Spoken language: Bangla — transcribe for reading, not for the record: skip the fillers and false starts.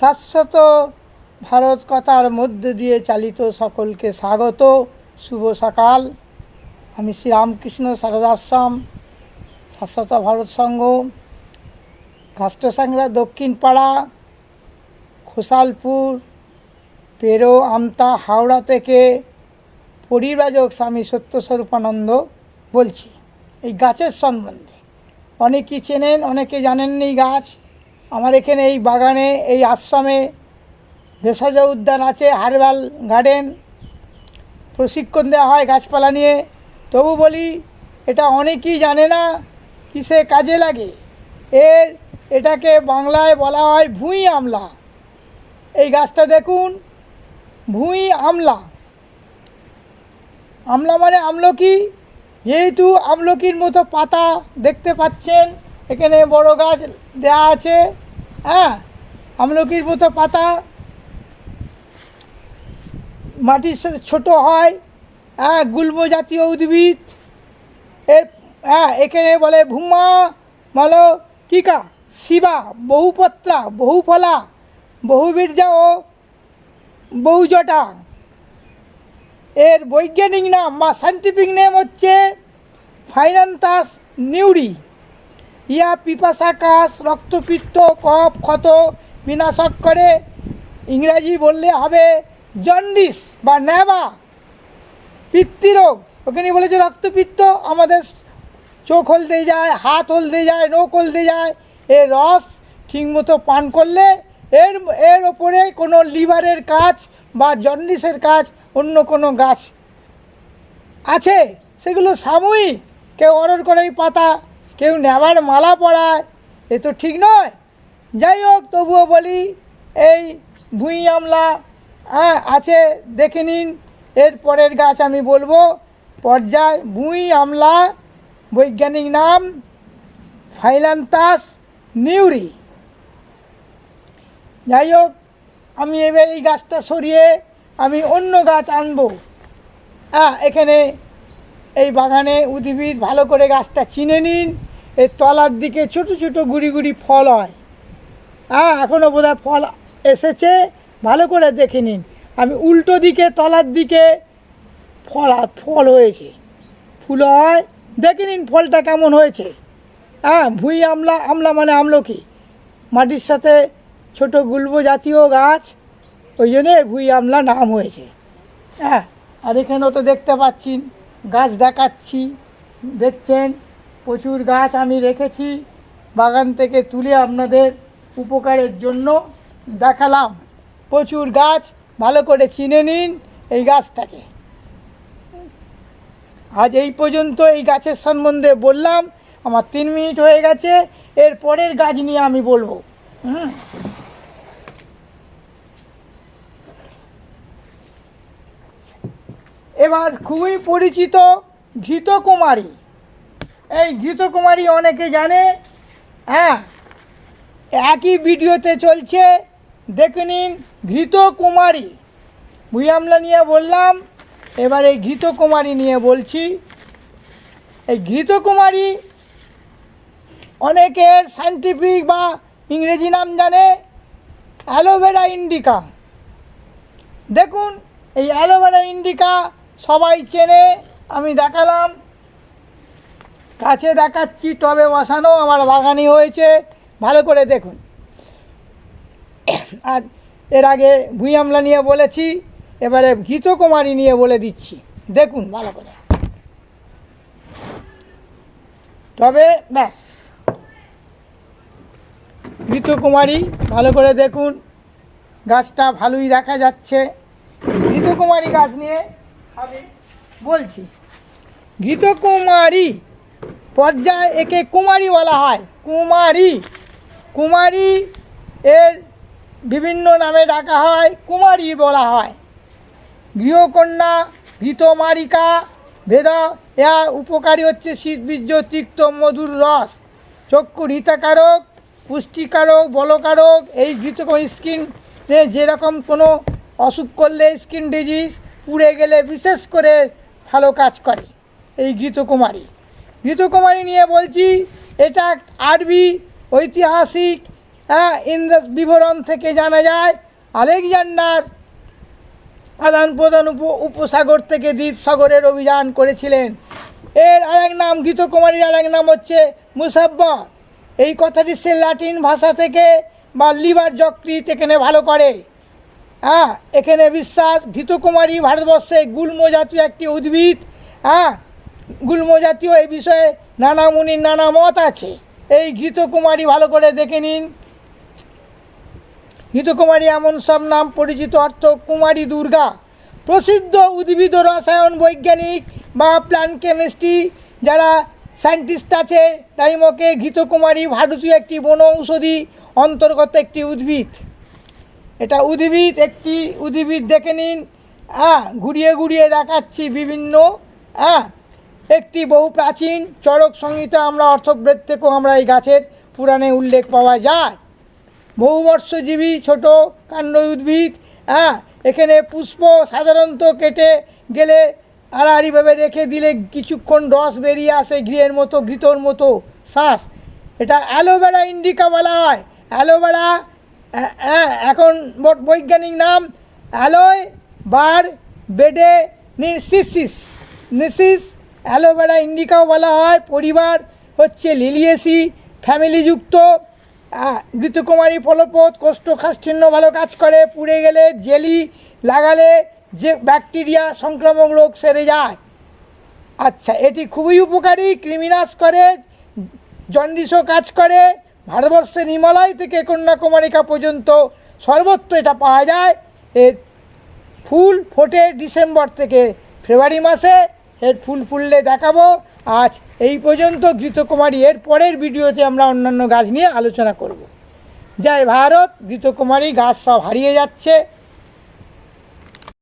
শাশ্বত ভারত কথার মধ্য দিয়ে চালিত সকলকে স্বাগত। শুভ সকাল। আমি শ্রীরামকৃষ্ণ সারদাশ্রম শাশ্বত ভারত সংঘ ঘাষ্টসাংরা দক্ষিণ পাড়া খোসালপুর পেরো আমতা হাওড়া থেকে পরিব্রাজক স্বামী সত্যস্বরূপানন্দ বলছি। এই গাছের সম্বন্ধে অনেকেই চেনেন, অনেকে জানেননি। গাছ আমার এখানে এই বাগানে, এই আশ্রমে ভেষজ উদ্যান আছে, হার্বাল গার্ডেন, প্রশিক্ষণ দেওয়া হয় গাছপালা নিয়ে। তবু বলি, এটা অনেকেই জানে না কিসে কাজে লাগে। এটাকে বাংলায় বলা হয় ভুঁই আমলা। এই গাছটা দেখুন, ভুঁই আমলা। আমলা মানে আমলকি। যেহেতু আমলকির মতো পাতা দেখতে পাচ্ছেন, এখানে বড় গাছ দেয়া আছে, আমলকির মতো পাতা, মাটির সাথে ছোটো হয়, গুল্ম জাতীয় উদ্ভিদ। এখানে বলে ভূমা মালকিকা শিবা, বহুপত্রা, বহুফলা, বহুবীর্যা ও বহুজটা। এর বৈজ্ঞানিক নাম বা সায়েন্টিফিক নেম হচ্ছে ফাইনান্থাস নিউরি। ইয়া পিপাসা, কাশ, রক্তপিত্ত, কফ, ক্ষত বিনাশক করে। ইংরাজি বললে হবে জন্ডিস বা ন্যাবা, পিত্তরোগ। ওখানে বলেছে রক্তপিত্ত, আমাদের চোখ হলদে যায়, হাত হলদে যায়, নখ হলদে যায়। এর রস ঠিকমতো পান করলে এর ওপরে কোনো লিভারের কাজ বা জন্ডিসের কাজ অন্য কোনো গাছ আছে, সেগুলো সাময়িক। কেউ অর্ডার করে এই পাতা, কেউ নেবার মালা পরায়, এ তো ঠিক নয়। যাই হোক, তবুও বলি, এই ভুঁই আমলা আছে, দেখে নিন। এর পরের গাছ আমি বলবো পর্যায়। ভুঁই আমলা বৈজ্ঞানিক নাম ফাইনান্থাস নিউরি। যাই হোক, আমি এবার এই গাছটা সরিয়ে আমি অন্য গাছ আনবো। এখানে এই বাগানে উদ্ভিদ ভালো করে গাছটা চিনে নিন। এর তলার দিকে ছোট ছোট গুড়ি গুড়ি ফল হয়। এখনও বোধহয় ফল এসেছে, ভালো করে দেখে নিন। আমি উল্টো দিকে তলার দিকে ফল হয়েছে, ফুল হয়, দেখে নিন ফলটা কেমন হয়েছে। ভুঁই আমলা, আমলা মানে আমলকি, মাটির সাথে ছোট গুল্ম জাতীয় গাছ, ওই জন্যে ভুঁই আমলা নাম হয়েছে। আর এখানেও তো দেখতে পাচ্ছেন, গাছ দেখাচ্ছি, দেখছেন প্রচুর গাছ আমি রেখেছি বাগান থেকে তুলে আপনাদের উপকারের জন্য দেখালাম। প্রচুর গাছ, ভালো করে চিনে নিন এই গাছটাকে। আজ এই পর্যন্ত এই গাছের সম্বন্ধে বললাম। আমার 3 মিনিট হয়ে গেছে। এর পরের গাছ নিয়ে আমি বলবো। এবার খুবই পরিচিত ঘৃতকুমারী। এই ঘৃতকুমারী অনেকে জানে। একই ভিডিওতে চলছে, দেখে নিন। ঘৃতকুমারী, ভুঁই আমলা নিয়ে বললাম, এবার এই ঘৃতকুমারী নিয়ে বলছি। এই ঘৃতকুমারী অনেকের সায়েন্টিফিক বা ইংরেজি নাম জানে অ্যালোভেরা ইন্ডিকা। দেখুন, এই অ্যালোভেরা ইন্ডিকা সবাই চেনে, আমি দেখালাম। গাছে দেখাচ্ছি, টবে বসানো, আমার বাগানে হয়েছে, ভালো করে দেখুন। আর এর আগে ভুঁই আমলা নিয়ে বলেছি, এবারে ঘৃতকুমারী নিয়ে বলে দিচ্ছি, দেখুন ভালো করে। তবে ব্যাস, ঘৃতকুমারী ভালো করে দেখুন, গাছটা ভালোই দেখা যাচ্ছে। ঘৃতকুমারী গাছ নিয়ে আমি বলছি। ঘৃতকুমারী পর্যায়, একে কুমারী বলা হয়। কুমারী এর বিভিন্ন নামে ডাকা হয়, কুমারী বলা হয়। গৃহকন্যা, ঘৃতমারিকা ভেদা। এরা উপকারী হচ্ছে শীতবীর্য, তিক্ত মধুর রস, চক্ষু হিতকারক, পুষ্টিকারক, বলকারক। এই ঘৃতকুমারী স্কিনে যেরকম কোনো অসুখ করলে, স্কিন ডিজিজ, পুড়ে গেলে বিশেষ করে ভালো কাজ করে এই ঘৃতকুমারী নিয়ে বলছি। এটা আরবি ঐতিহাসিক ইন্দ্রাস বিবরণ থেকে জানা যায় আলেকজান্ডার আদান প্রদান উপসাগর থেকে দ্বীপ সাগরের অভিযান করেছিলেন। এর আরেক নাম ঘৃতকুমারীর আরেক নাম হচ্ছে মুসাব্বা। এই কথাটি সে ল্যাটিন ভাষা থেকে বা লিভার যকৃৎ এখানে ভালো করে। এখানে বিশ্বাস ঘৃতকুমারী ভারতবর্ষে গুল্ম জাতীয় একটি উদ্ভিদ। গুল্ম জাতীয় এই বিষয়ে নানা মুনির নানা মত আছে। এই ঘৃতকুমারী ভালো করে দেখে নিন। ঘৃতকুমারী এমন সব নাম পরিচিত, অর্থ কুমারী দুর্গা। প্রসিদ্ধ উদ্ভিদ রসায়ন বৈজ্ঞানিক বা প্ল্যান্ট কেমিস্ট্রি যারা সায়েন্টিস্ট আছে টাইমকে ঘৃতকুমারী ভারতীয় একটি বন ঔষধি অন্তর্গত একটি উদ্ভিদ। এটা উদ্ভিদ, একটি উদ্ভিদ দেখে নিন। ঘুরিয়ে ঘুরিয়ে দেখাচ্ছি বিভিন্ন। একটি বহু প্রাচীন চরক সংহিতা আমরা অর্থব্রেদ থেকেও আমরা এই গাছের পুরাণে উল্লেখ পাওয়া যায়। বহুবর্ষজীবী ছোট কাণ্ড উদ্ভিদ। এখানে পুষ্প সাধারণত কেটে গেলে আড়াআড়িভাবে রেখে দিলে কিছুক্ষণ রস বেরিয়ে আসে, ঘিয়ের মতো, ঘৃতর মতো শ্বাস। এটা অ্যালোভেরা ইন্ডিকা বলা হয়। অ্যালোভেরা এখন বৈজ্ঞানিক নাম অ্যালোয় বার বেডে নিসিস। অ্যালোভেরা ইন্ডিকাও বলা হয়। পরিবার হচ্ছে লিলিয়েসি ফ্যামিলিযুক্ত। ঘৃতকুমারী ফলপ্রদ, কোষ্ঠকাঠিন্য ভালো কাজ করে। পুড়ে গেলে জেলি লাগালে যে ব্যাকটেরিয়া সংক্রামক রোগ সেরে যায়। আচ্ছা, এটি খুবই উপকারী, কৃমিনাশ করে, জন্ডিসও কাজ করে। ভারতবর্ষের হিমালয় থেকে কন্যাকুমারিকা পর্যন্ত সর্বত্র এটা পাওয়া যায়। এর ফুল ফোটে ডিসেম্বর থেকে ফেব্রুয়ারি মাসে। এর ফুল ফুললে দেখাবো। আজ এই পর্যন্ত ঘৃতকুমারী। এর পরের ভিডিওতে আমরা অন্যান্য গাছ নিয়ে আলোচনা করব। জয় ভারত। ঘৃতকুমারী গাছ সব হারিয়ে যাচ্ছে।